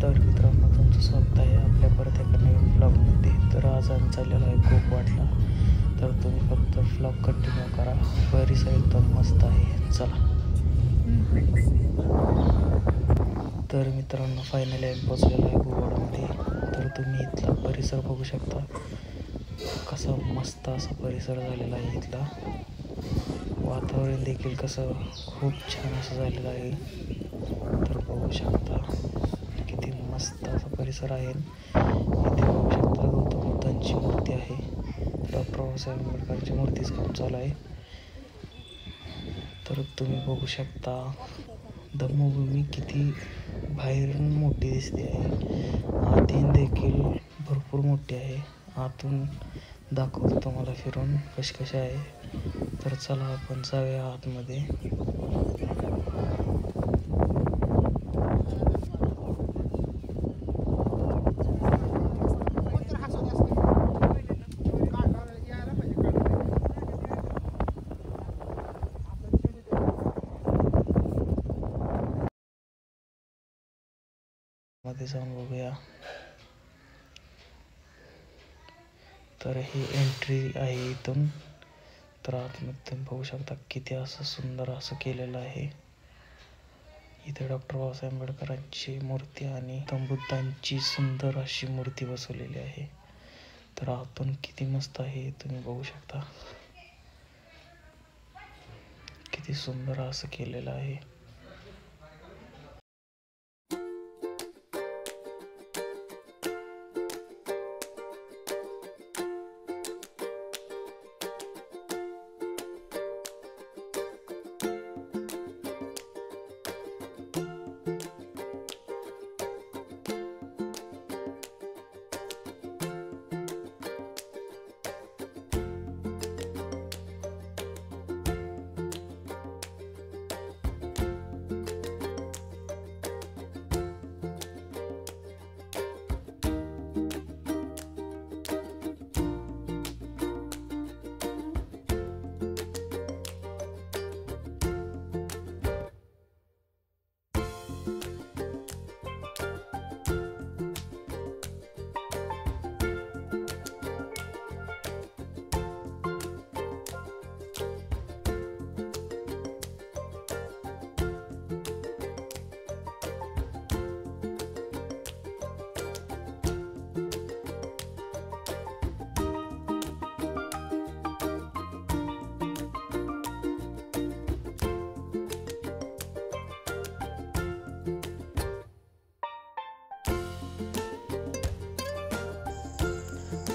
तर मित्रांनो, तुमचं स्वागत आहे आपल्या परत एका नवीन ब्लॉगमध्ये. तर आज आम्ही चाललेलो आहे गोकवाडला. तर तुम्ही फक्त ब्लॉग कंटिन्यू करा, परिसर एकदम मस्त आहे. चला. तर मित्रांनो, फायनली आम्ही पोचलेलो आहे गोकवाडमध्ये. तर तुम्ही इथला परिसर बघू शकता, कसा मस्त असा परिसर झालेला आहे. इथला वातावरण देखील कसं खूप छान असं झालेलं आहे. तर बघू शकता किती मस्त असा परिसर आहे. इथे बघू शकता गौतम बुद्धांची मूर्ती आहे. डॉक्टर बाबासाहेब आंबेडकरांची मूर्तीच काम चालू आहे. तर तुम्ही बघू शकता धम्मभूमी किती बाहेरून मोठी दिसते आहे. आतून देखील भरपूर मोठी आहे. आतून दाखवतो तुम्हाला फिरून कशी आहे. तर चला आपण जाऊया आतमध्ये. मध्ये जाऊन बघूया. तर ही एंट्री आहे इथून. तर आतमध्ये तुम्ही बघू शकता किती असं सुंदर असं केलेलं आहे. इथे डॉक्टर बाबासाहेब आंबेडकरांची मूर्ती आणि गौतम बुद्धांची सुंदर अशी मूर्ती बसवलेली आहे. तर आतून किती मस्त आहे तुम्ही बघू शकता. किती सुंदर असं केलेलं आहे.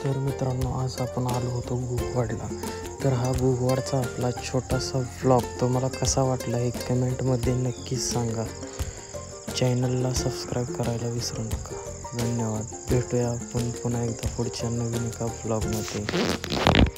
तर मित्रांनो, आज आपण आलो होतो गोकवाडला. तर हा गोकवाडचा आपला छोटासा व्लॉग तुम्हाला कसा वाटला हे कमेंटमध्ये नक्कीच सांगा. चॅनलला सबस्क्राईब करायला विसरू नका. धन्यवाद. भेटूया आपण पुन्हा एकदा पुढच्या नवीन एका व्लॉगमध्ये.